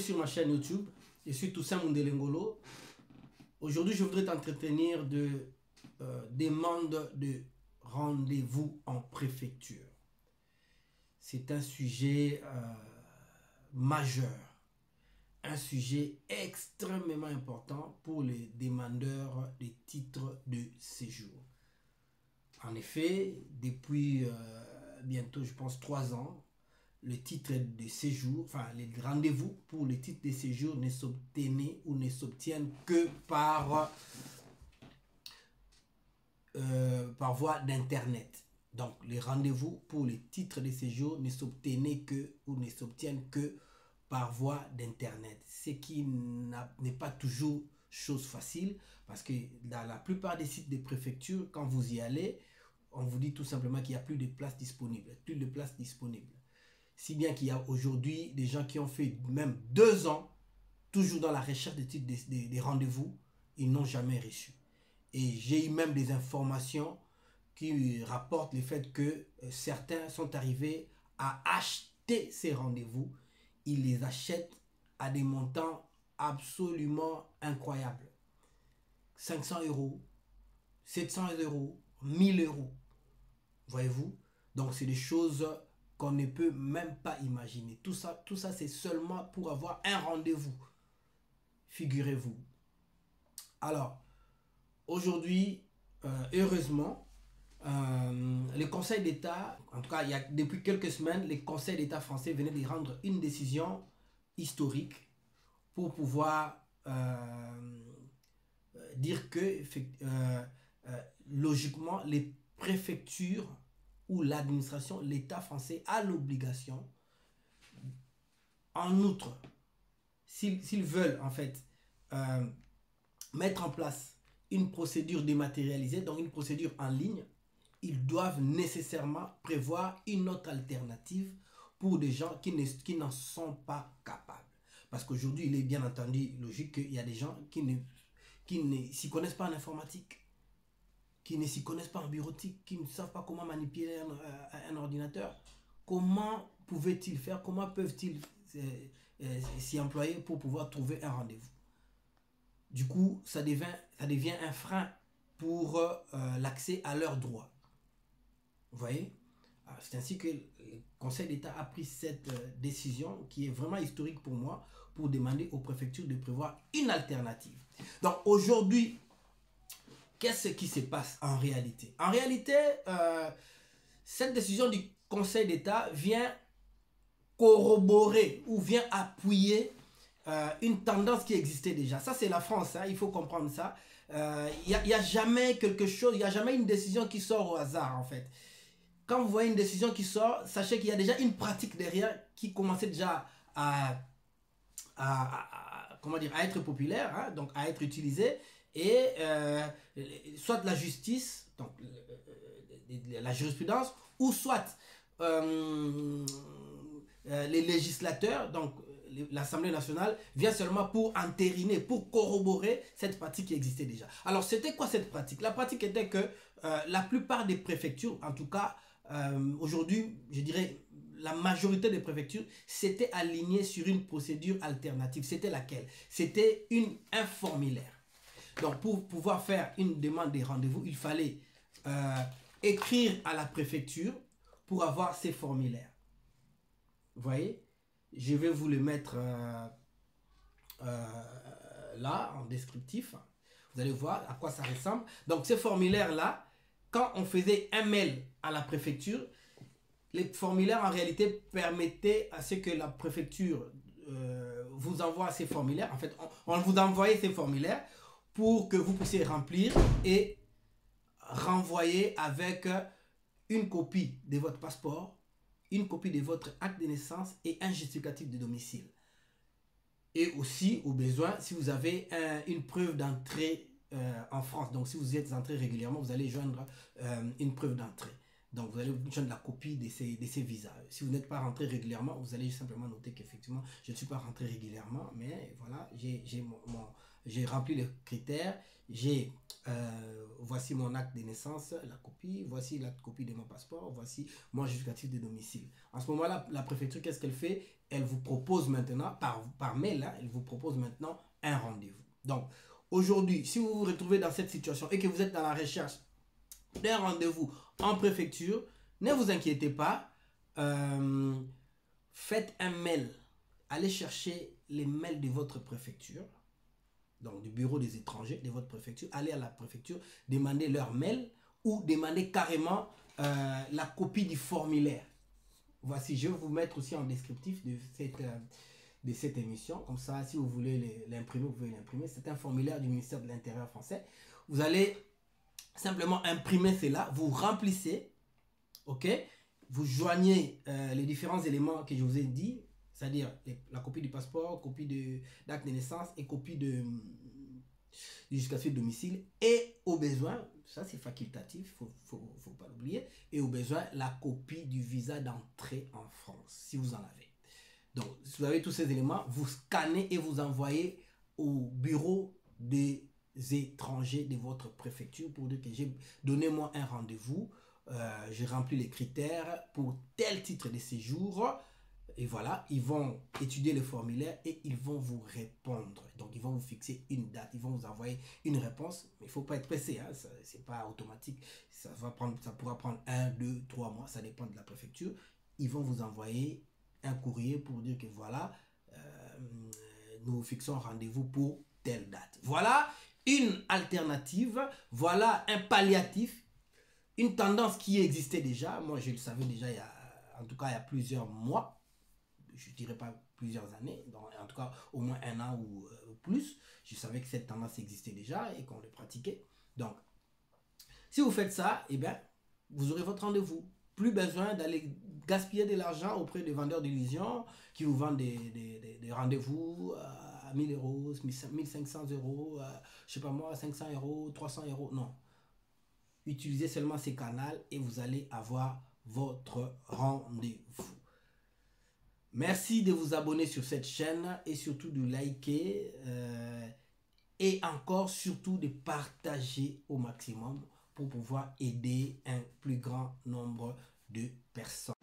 sur ma chaîne YouTube. Je suis Toussaint Mundelengolo. Aujourd'hui, je voudrais t'entretenir de demande de rendez-vous en préfecture. C'est un sujet majeur, un sujet extrêmement important pour les demandeurs des titres de séjour. En effet, depuis bientôt, je pense, 3 ans, le titre de séjour, enfin les rendez-vous pour le titre de séjour ne s'obtenaient ou ne s'obtiennent que par voie d'internet. Donc les rendez-vous pour les titres de séjour ne s'obtenaient que ou ne s'obtiennent que par voie d'internet, ce qui n'est pas toujours chose facile, parce que dans la plupart des sites de préfecture, quand vous y allez, on vous dit tout simplement qu'il n'y a plus de places disponibles, si bien qu'il y a aujourd'hui des gens qui ont fait même 2 ans toujours dans la recherche des titres des rendez-vous, ils n'ont jamais reçu. Et j'ai eu même des informations qui rapportent le fait que certains sont arrivés à acheter ces rendez-vous. Ils les achètent à des montants absolument incroyables. 500 €, 700 €, 1000 €. Voyez-vous? Donc c'est des choses qu'on ne peut même pas imaginer. Tout ça c'est seulement pour avoir un rendez-vous. Figurez-vous. Alors, aujourd'hui, heureusement, le Conseil d'État, en tout cas, depuis quelques semaines, le Conseil d'État français venait de rendre une décision historique pour pouvoir dire que, logiquement, les préfectures ou l'administration, l'État français a l'obligation, en outre, s'ils veulent en fait mettre en place une procédure dématérialisée, donc une procédure en ligne, ils doivent nécessairement prévoir une autre alternative pour des gens qui n'en sont pas capables. Parce qu'aujourd'hui, il est bien entendu logique qu'il y a des gens qui ne s'y connaissent pas en informatique, qui ne s'y connaissent pas en bureautique, qui ne savent pas comment manipuler un ordinateur. Comment pouvaient-ils faire? Comment peuvent-ils s'y employer pour pouvoir trouver un rendez-vous? Du coup, ça devient un frein pour l'accès à leurs droits. Vous voyez? C'est ainsi que le Conseil d'État a pris cette décision qui est vraiment historique pour moi, pour demander aux préfectures de prévoir une alternative. Donc aujourd'hui, qu'est-ce qui se passe en réalité? En réalité, cette décision du Conseil d'État vient corroborer ou vient appuyer une tendance qui existait déjà. Ça, c'est la France, hein, il faut comprendre ça. Il n'y a jamais quelque chose, il n'y a jamais une décision qui sort au hasard, en fait. Quand vous voyez une décision qui sort, sachez qu'il y a déjà une pratique derrière qui commençait déjà à être populaire, hein, donc à être utilisée. Et soit la justice, donc la jurisprudence, ou soit les législateurs, donc l'Assemblée nationale, vient seulement pour entériner, pour corroborer cette pratique qui existait déjà. Alors c'était quoi cette pratique? La pratique était que la plupart des préfectures, en tout cas aujourd'hui, je dirais la majorité des préfectures, s'étaient alignées sur une procédure alternative. C'était laquelle? C'était un formulaire. Donc, pour pouvoir faire une demande de rendez-vous, il fallait écrire à la préfecture pour avoir ces formulaires. Vous voyez? Je vais vous le mettre là, en descriptif. Vous allez voir à quoi ça ressemble. Donc, ces formulaires-là, quand on faisait un mail à la préfecture, les formulaires, en réalité, permettaient à ce que la préfecture vous envoie ces formulaires. En fait, on vous envoyait ces formulaires pour que vous puissiez remplir et renvoyer avec une copie de votre passeport, une copie de votre acte de naissance et un justificatif de domicile. Et aussi, au besoin, si vous avez une preuve d'entrée en France. Donc, si vous êtes entré régulièrement, vous allez joindre une preuve d'entrée. Donc, vous allez joindre la copie de ces visas. Si vous n'êtes pas rentré régulièrement, vous allez simplement noter qu'effectivement, je ne suis pas rentré régulièrement, mais voilà, j'ai rempli les critères, j'ai voici mon acte de naissance, la copie, voici la copie de mon passeport, voici mon justificatif de domicile. En ce moment-là, la préfecture, qu'est-ce qu'elle fait? Elle vous propose maintenant, par mail, hein, elle vous propose maintenant un rendez-vous. Donc, aujourd'hui, si vous vous retrouvez dans cette situation et que vous êtes dans la recherche d'un rendez-vous en préfecture, ne vous inquiétez pas, faites un mail, allez chercher les mails de votre préfecture, donc du bureau des étrangers de votre préfecture, allez à la préfecture, demandez leur mail ou demandez carrément la copie du formulaire. Voici, je vais vous mettre aussi en descriptif de cette émission. Comme ça, si vous voulez l'imprimer, vous pouvez l'imprimer. C'est un formulaire du ministère de l'Intérieur français. Vous allez simplement imprimer cela, vous remplissez, ok? Vous joignez les différents éléments que je vous ai dit, c'est-à-dire la copie du passeport, copie d'acte de naissance et copie du justificatif de domicile. Et au besoin, ça c'est facultatif, faut pas l'oublier, et au besoin, la copie du visa d'entrée en France, si vous en avez. Donc, si vous avez tous ces éléments, vous scannez et vous envoyez au bureau des étrangers de votre préfecture pour dire que j'ai donné moi un rendez-vous, j'ai rempli les critères pour tel titre de séjour. Et voilà, ils vont étudier le formulaire et ils vont vous répondre. Donc, ils vont vous fixer une date, ils vont vous envoyer une réponse. Mais il ne faut pas être pressé, hein, ce n'est pas automatique. Ça pourra prendre 1, 2, 3 mois, ça dépend de la préfecture. Ils vont vous envoyer un courrier pour dire que voilà, nous fixons rendez-vous pour telle date. Voilà une alternative, voilà un palliatif, une tendance qui existait déjà. Moi, je le savais déjà, en tout cas, il y a plusieurs mois. Je ne dirais pas plusieurs années, en tout cas au moins 1 an ou plus. Je savais que cette tendance existait déjà et qu'on le pratiquait. Donc, si vous faites ça, eh bien, vous aurez votre rendez-vous. Plus besoin d'aller gaspiller de l'argent auprès des vendeurs d'illusions qui vous vendent des rendez-vous à 1000 euros, 1500 euros, je sais pas moi, 500 euros, 300 euros. Non. Utilisez seulement ces canaux et vous allez avoir votre rendez-vous. Merci de vous abonner sur cette chaîne et surtout de liker et encore surtout de partager au maximum pour pouvoir aider un plus grand nombre de personnes.